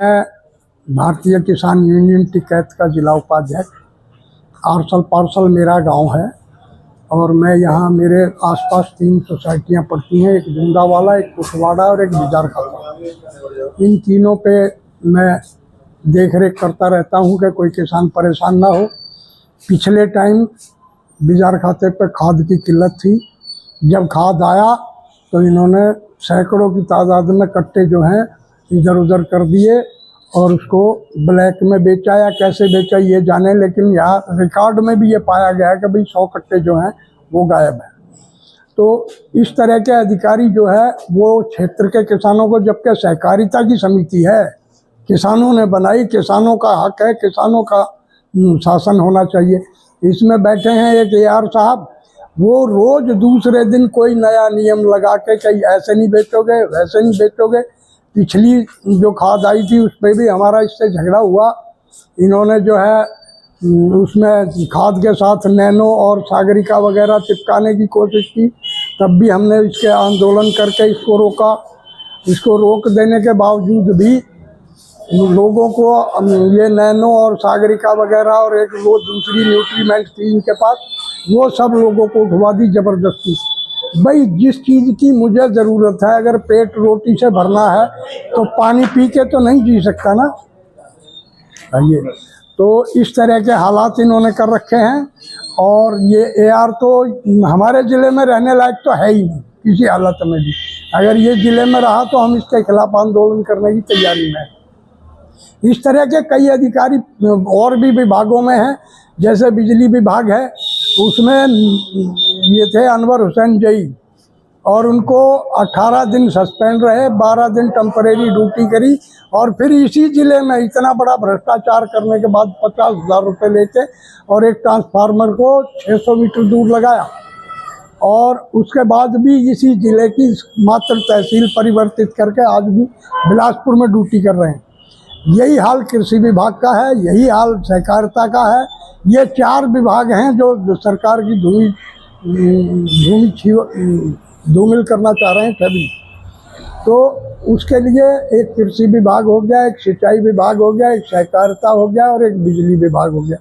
मैं भारतीय किसान यूनियन टिकैत का जिला उपाध्यक्ष। आरसल पार्सल मेरा गांव है और मैं यहाँ मेरे आसपास 3 सोसाइटियाँ पड़ती हैं, एक जिंदावाला, एक कुशवाड़ा और एक बिजार खाता। इन तीनों पे मैं देख रेख करता रहता हूँ कि कोई किसान परेशान ना हो। पिछले टाइम बिजार खाते पे खाद की किल्लत थी। जब खाद आया तो इन्होंने सैकड़ों की तादाद में कट्टे जो हैं इधर उधर कर दिए और उसको ब्लैक में बेचा या कैसे बेचा ये जाने, लेकिन यहाँ रिकॉर्ड में भी ये पाया गया है कि भाई 100 कट्टे जो हैं वो गायब हैं। तो इस तरह के अधिकारी जो है वो क्षेत्र के किसानों को, जबकि सहकारिता की समिति है, किसानों ने बनाई, किसानों का हक है, किसानों का शासन होना चाहिए। इसमें बैठे हैं एक AR साहब, वो रोज दूसरे दिन कोई नया नियम लगा के कहीं ऐसे नहीं बेचोगे, वैसे नहीं बेचोगे। पिछली जो खाद आई थी उस पर भी हमारा इससे झगड़ा हुआ। इन्होंने जो है उसमें खाद के साथ नैनो और सागरिका वगैरह चिपकाने की कोशिश की, तब भी हमने इसके आंदोलन करके इसको रोका। इसको रोक देने के बावजूद भी लोगों को ये नैनो और सागरिका वगैरह और एक वो दूसरी न्यूट्रीमेंट थी इनके पास, वो सब लोगों को उठवा दी ज़बरदस्ती। भाई जिस चीज़ की मुझे ज़रूरत है, अगर पेट रोटी से भरना है तो पानी पी के तो नहीं जी सकता ना। ये तो इस तरह के हालात इन्होंने कर रखे हैं। और ये AR तो हमारे ज़िले में रहने लायक तो है ही नहीं किसी हालत में भी। अगर ये ज़िले में रहा तो हम इसके खिलाफ आंदोलन करने की तैयारी में हैं। इस तरह के कई अधिकारी और भी विभागों में हैं, जैसे बिजली विभाग है, उसमें ये थे अनवर हुसैन जई, और उनको 18 दिन सस्पेंड रहे, 12 दिन टेम्परेरी ड्यूटी करी, और फिर इसी ज़िले में इतना बड़ा भ्रष्टाचार करने के बाद 50,000 रुपये लेके और एक ट्रांसफार्मर को 600 मीटर दूर लगाया, और उसके बाद भी इसी ज़िले की मात्र तहसील परिवर्तित करके आज भी बिलासपुर में ड्यूटी कर रहे हैं। यही हाल कृषि विभाग का है, यही हाल सहकारिता का है। ये 4 विभाग हैं जो सरकार की धूमिल करना चाह रहे हैं सभी। तो उसके लिए एक कृषि विभाग हो गया, एक सिंचाई विभाग हो गया, एक सहकारिता हो गया और एक बिजली विभाग हो गया।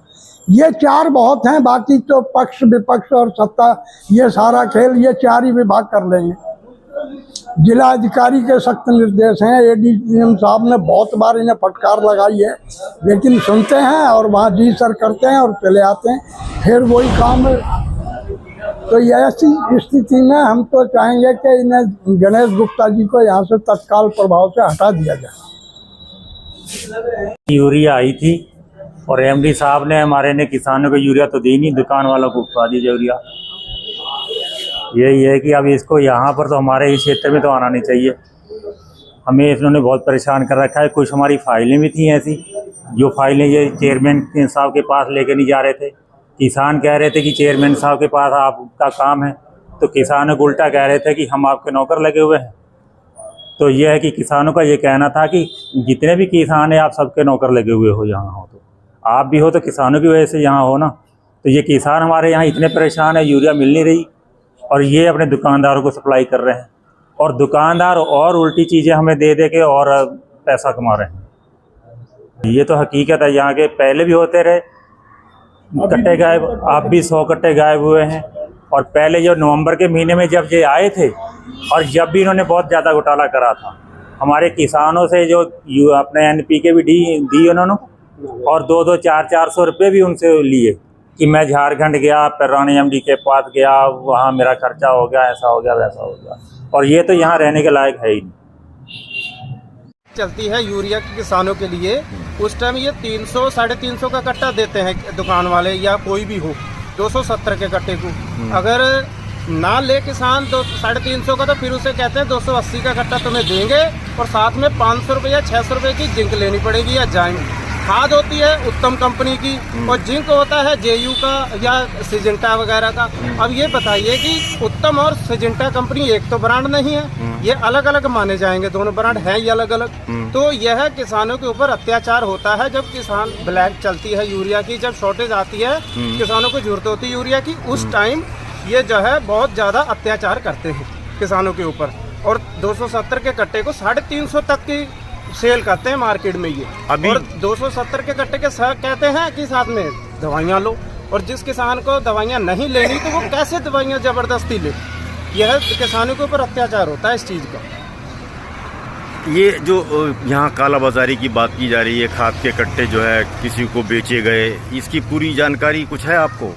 ये 4 बहुत हैं, बाकी तो पक्ष विपक्ष और सत्ता ये सारा खेल ये 4 ही विभाग कर लेंगे। जिला अधिकारी के सख्त निर्देश हैं। ADM साहब ने बहुत बार इन्हें फटकार लगाई है, लेकिन सुनते हैं और वहाँ जी सर करते हैं और चले आते हैं, फिर वही काम। तो ऐसी स्थिति में हम तो चाहेंगे कि इन्हें गणेश गुप्ता जी को यहाँ से तत्काल प्रभाव से हटा दिया जाए। यूरिया आई थी और MD साहब ने हमारे ने किसानों को यूरिया तो दी नहीं, दुकान वालों को उठवा दी यूरिया। यही है कि अब इसको यहाँ पर तो हमारे इस क्षेत्र में तो आना नहीं चाहिए। हमें इन्होंने बहुत परेशान कर रखा है। कुछ हमारी फाइलें भी थी ऐसी, जो फाइलें ये चेयरमैन साहब के पास लेके नहीं जा रहे थे। किसान कह रहे थे कि चेयरमैन साहब के पास आपका काम है, तो किसानों को उल्टा कह रहे थे कि हम आपके नौकर लगे हुए हैं। तो यह है कि किसानों का ये कहना था कि जितने भी किसान हैं आप सबके नौकर लगे हुए हो, यहाँ हो तो आप भी हो, तो किसानों की वजह से यहाँ हो ना। तो ये किसान हमारे यहाँ इतने परेशान है, यूरिया मिल नहीं रही और ये अपने दुकानदारों को सप्लाई कर रहे हैं, और दुकानदार और उल्टी चीज़ें हमें दे दे के और पैसा कमा रहे हैं। ये तो हकीकत है। यहाँ के पहले भी होते रहे कट्टे गायब, अब भी 100 कट्टे गायब हुए हैं। और पहले जो नवंबर के महीने में जब ये आए थे, और जब भी इन्होंने बहुत ज़्यादा घोटाला करा था, हमारे किसानों से जो अपने NPK भी दी उन्होंने, और 2-2, 400 रुपये भी उनसे लिए कि मैं झारखंड गया, फिर रानी MD के पास गया, वहाँ मेरा खर्चा हो गया, ऐसा हो गया, वैसा हो गया। और ये तो यहाँ रहने के लायक है ही नहीं। चलती है यूरिया के किसानों के लिए, उस टाइम ये 300 350 का कट्टा देते हैं दुकान वाले या कोई भी हो, 270 के कट्टे को। अगर ना ले किसान 350 का, तो फिर उसे कहते हैं 280 का कट्टा तुम्हें देंगे, और साथ में 500 रुपये या 600 रुपये की जिंक लेनी पड़ेगी या जाइम। खाद होती है उत्तम कंपनी की, और जिंक होता है JU का या सिजेंटा वगैरह का। अब ये बताइए कि उत्तम और सिजेंटा कंपनी एक तो ब्रांड नहीं है, ये अलग अलग माने जाएंगे, दोनों ब्रांड हैं ये अलग अलग। तो यह किसानों के ऊपर अत्याचार होता है। जब किसान ब्लैक चलती है यूरिया की, जब शॉर्टेज आती है, किसानों को जरूरत होती है यूरिया की, उस टाइम ये जो है बहुत ज़्यादा अत्याचार करते हैं किसानों के ऊपर। और 270 के कट्टे को 350 तक की सेल करते हैं मार्केट में ये। अभी- और 270 के कट्टे के साथ कहते हैं कि साथ में दवाइयाँ लो, और जिस किसान को दवाइयाँ नहीं लेनी तो वो कैसे दवाइयाँ जबरदस्ती ले। यह किसानों के ऊपर अत्याचार होता है इस चीज़ का। ये जो यहाँ काला बाजारी की बात की जा रही है, खाद के कट्टे जो है किसी को बेचे गए, इसकी पूरी जानकारी कुछ है आपको?